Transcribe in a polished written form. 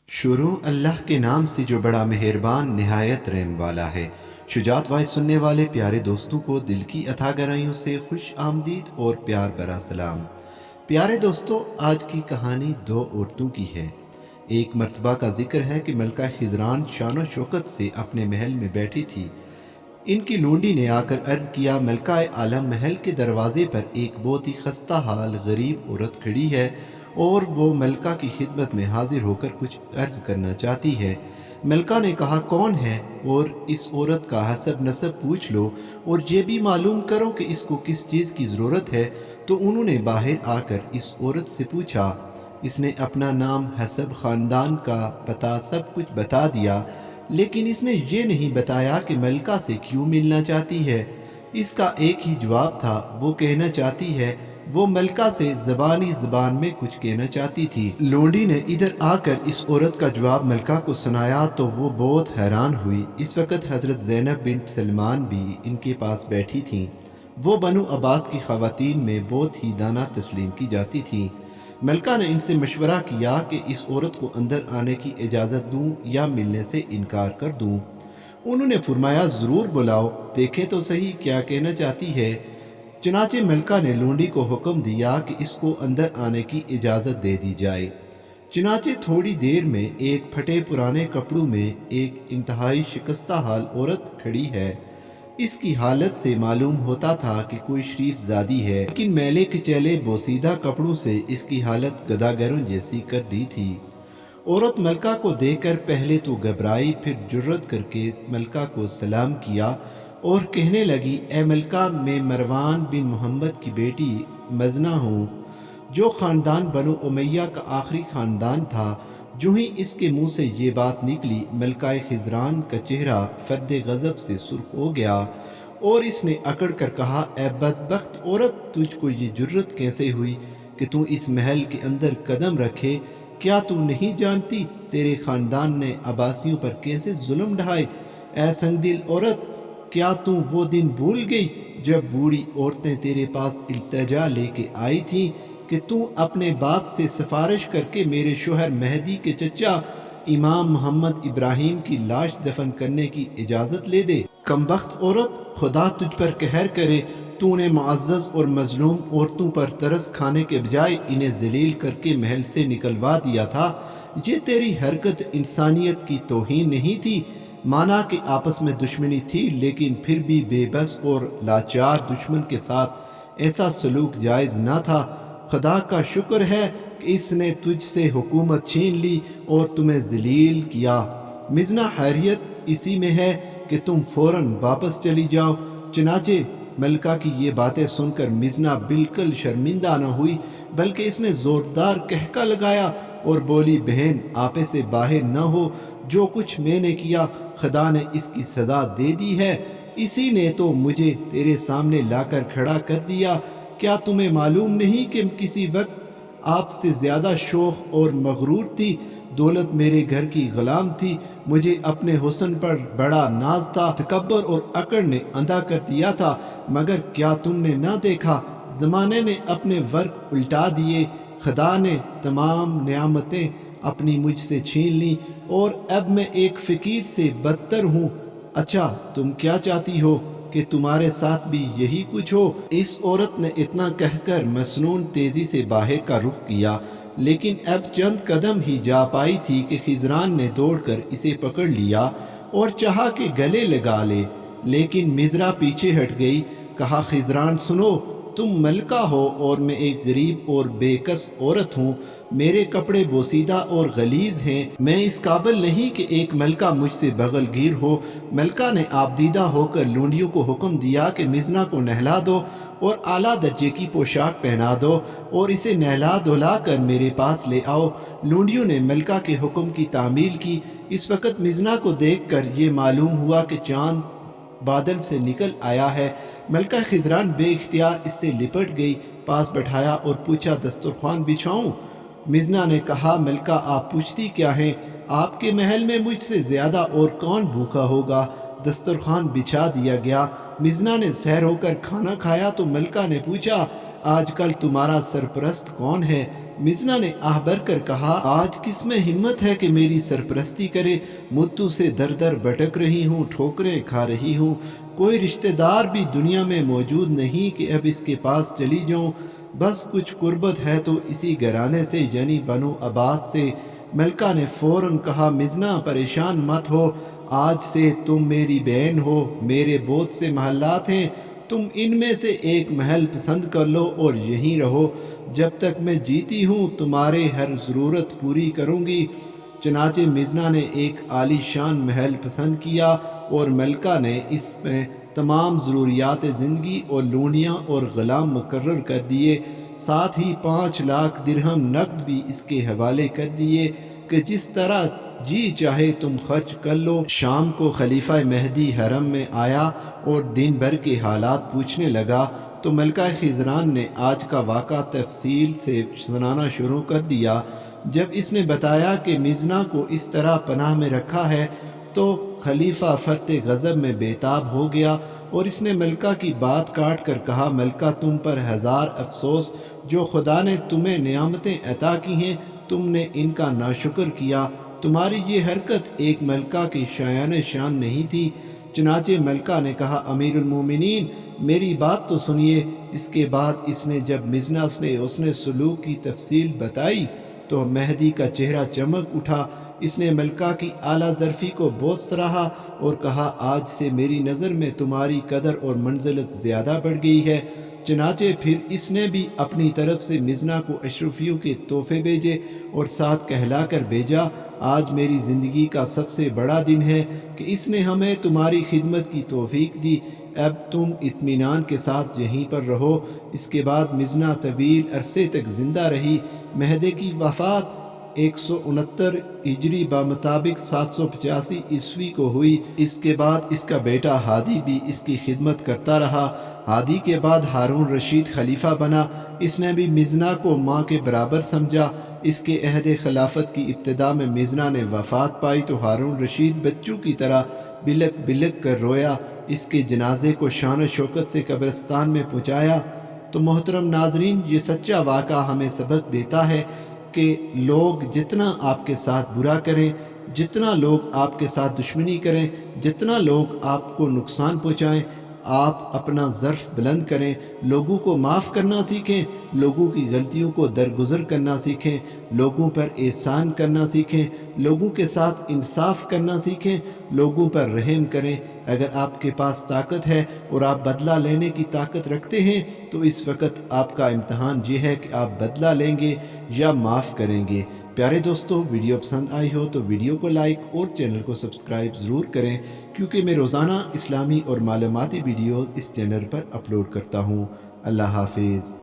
शुरू अल्लाह के नाम से जो बड़ा मेहरबान निहायत रहम वाला है। शुजात वाइज सुनने वाले प्यारे दोस्तों को दिल की अथाह गहराइयों से खुश आमदीद और प्यार भरा सलाम। प्यारे दोस्तों, आज की कहानी दो औरतों की है। एक मर्तबा का जिक्र है कि मलका खिजरान शान शौकत से अपने महल में बैठी थी। इनकी लूंडी ने आकर अर्ज किया, मलका आलम महल के दरवाजे पर एक बहुत ही खस्ता हाल गरीब औरत खड़ी है और वो मलका की खिदमत में हाजिर होकर कुछ अर्ज करना चाहती है। मलका ने कहा, कौन है और इस औरत का हसब नसब पूछ लो और ये भी मालूम करो कि इसको किस चीज़ की ज़रूरत है। तो उन्होंने बाहर आकर इस औरत से पूछा। इसने अपना नाम, हसब, ख़ानदान का पता सब कुछ बता दिया, लेकिन इसने ये नहीं बताया कि मलका से क्यों मिलना चाहती है। इसका एक ही जवाब था, वो कहना चाहती है वो मलका से ज़बान में कुछ कहना चाहती थी। लोंडी ने इधर आकर इस औरत का जवाब मलका को सुनाया तो वो बहुत हैरान हुई। इस वक्त हज़रत ज़ैनब बिन्त सलमान भी इनके पास बैठी थीं। वो बनु अब्बास की ख़वातीन में बहुत ही दाना तस्लीम की जाती थी। मलका ने इनसे मशवरा किया कि इस औरत को अंदर आने की इजाज़त दूं या मिलने से इनकार कर दूं। उन्होंने फरमाया, ज़रूर बुलाओ, देखें तो सही क्या कहना चाहती है। चुनाचे मलका ने लूंडी को हुक्म दिया कि इसको अंदर आने की इजाज़त दे दी जाए। चुनाचे थोड़ी देर में एक फटे पुराने कपड़ों में एक इंतहाई शिकस्ता हाल औरत खड़ी है। इसकी हालत से मालूम होता था कि कोई शरीफ ज़ादी है, लेकिन मैले कुचैले बोसीदा कपड़ों से इसकी हालत गदागरों जैसी कर दी थी। औरत मलका को देखकर पहले तो घबराई, फिर जुर्रत करके मलका को सलाम किया और कहने लगी, ए मलका, मैं मरवान बिन मोहम्मद की बेटी मजना हूँ, जो ख़ानदान बनु उमैया का आखिरी ख़ानदान था। जो ही इसके मुंह से ये बात निकली, मलका खिजरान का चेहरा फर्द गज़ब से सुर्ख हो गया और इसने अकड़ कर कहा, ए बदबख्त औरत, तुझको ये जुर्रत कैसे हुई कि तू इस महल के अंदर कदम रखे? क्या तू नहीं जानती तेरे ख़ानदान ने अब्बासियों पर कैसे जुल्म ढाए? ए संगदिल औरत, क्या तू वो दिन भूल गई जब बूढ़ी औरतें तेरे पास इल्तिजा लेके आई थीं कि तू अपने बाप से सिफारिश करके मेरे शोहर मेहदी के चचा इमाम मोहम्मद इब्राहिम की लाश दफन करने की इजाज़त ले दे? कमबख्त औरत, खुदा तुझ पर कहर करे, तूने मुअज़्ज़ज़ और मजलूम औरतों पर तरस खाने के बजाय इन्हें जलील करके महल से निकलवा दिया था। ये तेरी हरकत इंसानियत की तौहीन नहीं थी। माना कि आपस में दुश्मनी थी, लेकिन फिर भी बेबस और लाचार दुश्मन के साथ ऐसा सलूक जायज़ न था। खुदा का शुक्र है कि इसने तुझसे हुकूमत छीन ली और तुम्हें जलील किया। मिजना हैरियत इसी में है कि तुम फ़ौरन वापस चली जाओ। चुनाचे मलका की ये बातें सुनकर मिजना बिल्कुल शर्मिंदा न हुई, बल्कि इसने ज़ोरदार कहका लगाया और बोली, बहन, आपे से बाहर न हो। जो कुछ मैंने किया खुदा ने इसकी सज़ा दे दी है। इसी ने तो मुझे तेरे सामने लाकर खड़ा कर दिया। क्या तुम्हें मालूम नहीं कि किसी वक्त आपसे ज़्यादा शौक और मगरूर थी? दौलत मेरे घर की ग़ुलाम थी। मुझे अपने हुस्न पर बड़ा नाज था। तकब्बर और अकड़ ने अंधा कर दिया था। मगर क्या तुमने न देखा, ज़माने ने अपने वर्क उल्टा दिए। खुदा ने तमाम नियामतें अपनी मुझसे छीन ली और अब मैं एक फ़कीर से बदतर हूँ। अच्छा, तुम क्या चाहती हो कि तुम्हारे साथ भी यही कुछ हो? इस औरत ने इतना कहकर मसनून तेज़ी से बाहर का रुख किया, लेकिन अब चंद कदम ही जा पाई थी कि खिजरान ने दौड़कर इसे पकड़ लिया और चाहा कि गले लगा ले, लेकिन मिज़रा पीछे हट गई। कहा, खिजरान, सुनो, तुम मलका हो और मैं एक गरीब और बेकस औरत हूँ। मेरे कपड़े बोसीदा और गलीज हैं। मैं इस काबिल नहीं कि एक मलका मुझसे बगलगीर हो। मलका ने आबदीदा होकर लूंडियों को हुक्म दिया कि मिजना को नहला दो और आला दर्जे की पोशाक पहना दो और इसे नहला धुला कर मेरे पास ले आओ। लूंडियों ने मलका के हुक्म की तामील की। इस वक्त मिजना को देख कर ये मालूम हुआ कि चाँद बादल से निकल आया है। मलका खिजरान बेइख्तियार इससे लिपट गई, पास बैठाया और पूछा, दस्तरख्वान बिछाऊं? मिजना ने कहा, मलका, आप पूछती क्या हैं? आपके महल में मुझसे ज़्यादा और कौन भूखा होगा? दस्तरख्वान बिछा दिया गया। मिजना ने सैर होकर खाना खाया तो मलका ने पूछा, आजकल तुम्हारा सरपरस्त कौन है? मिज़ना ने आह भर कर कहा, आज किस में हिम्मत है कि मेरी सरपरस्ती करे। मुद्दों से दर दर भटक रही हूँ, ठोकरें खा रही हूँ। कोई रिश्तेदार भी दुनिया में मौजूद नहीं कि अब इसके पास चली जाऊँ। बस कुछ कुर्बत है तो इसी घराने से, यानी बनु अब्बास से। मलका ने फौरन कहा, मिज़ना परेशान मत हो, आज से तुम मेरी बहन हो। मेरे बहुत से महल्लात हैं, तुम इनमें से एक महल पसंद कर लो और यहीं रहो। जब तक मैं जीती हूँ तुम्हारे हर ज़रूरत पूरी करूँगी। चनाचे मिज़ना ने एक आलीशान महल पसंद किया और मलका ने इसमें तमाम ज़रूरियात ज़िंदगी और लूनियाँ और ग़ुलाम मुकर्रर कर दिए। साथ ही 5 लाख दिरहम नकद भी इसके हवाले कर दिए कि जिस तरह जी चाहे तुम खर्च कर लो। शाम को खलीफा महदी हरम में आया और दिन भर के हालात पूछने लगा तो मलका खिज़रान ने आज का वाक़ा तफसील से सुनाना शुरू कर दिया। जब इसने बताया कि मिज़ना को इस तरह पनाह में रखा है तो खलीफा फर्ते गज़ब में बेताब हो गया और इसने मलका की बात काट कर कहा, मलका तुम पर हज़ार अफसोस, जो खुदा ने तुम्हें नियामतें अता की हैं तुमने इनका नाशुक्र किया। तुम्हारी ये हरकत एक मलका की शायान शान नहीं थी। चनाचे मलका ने कहा, अमीरुल मोमिनीन मेरी बात तो सुनिए। इसके बाद इसने जब मिज़ना ने उसने सलूक की तफसील बताई तो महदी का चेहरा चमक उठा। इसने मलका की आला ज़र्फ़ी को बहुत सराहा और कहा, आज से मेरी नज़र में तुम्हारी कदर और मंजिलत ज़्यादा बढ़ गई है। चनाचे फिर इसने भी अपनी तरफ से मिज़ना को अशरफियों के तोहफे भेजे और साथ कहला कर भेजा, आज मेरी ज़िंदगी का सबसे बड़ा दिन है कि इसने हमें तुम्हारी खिदमत की तौफीक दी। अब तुम इत्मीनान के साथ यहीं पर रहो। इसके बाद मिज़ना तवील अरसे तक ज़िंदा रही। महदी की वफ़ात 169 हिजरी बामुताबिक 785 ईस्वी को हुई। इसके बाद इसका बेटा हादी भी इसकी खिदमत करता रहा। हादी के बाद हारून रशीद खलीफा बना। इसने भी मिज़ना को माँ के बराबर समझा। इसके अहद खिलाफत की इब्तिदा में मिज़ना ने वफ़ात पाई तो हारून रशीद बच्चों की तरह बिलक बिलक कर रोया। इसके जनाजे को शान शौकत से कब्रिस्तान में पहुँचाया। तो मोहतरम नाजरीन, ये सच्चा वाक़ा हमें सबक देता है कि लोग जितना आपके साथ बुरा करें, जितना लोग आपके साथ दुश्मनी करें, जितना लोग आपको नुकसान पहुँचाएं, आप अपना ज़र्फ़ बुलंद करें। लोगों को माफ़ करना सीखें, लोगों की गलतियों को दरगुज़र करना सीखें, लोगों पर एहसान करना सीखें, लोगों के साथ इंसाफ करना सीखें, लोगों पर रहम करें। अगर आपके पास ताकत है और आप बदला लेने की ताकत रखते हैं तो इस वक्त आपका इम्तहान ये है कि आप बदला लेंगे या माफ़ करेंगे। प्यारे दोस्तों, वीडियो पसंद आई हो तो वीडियो को लाइक और चैनल को सब्सक्राइब ज़रूर करें, क्योंकि मैं रोज़ाना इस्लामी और मालूमाती वीडियो इस चैनल पर अपलोड करता हूँ। अल्लाह हाफिज़।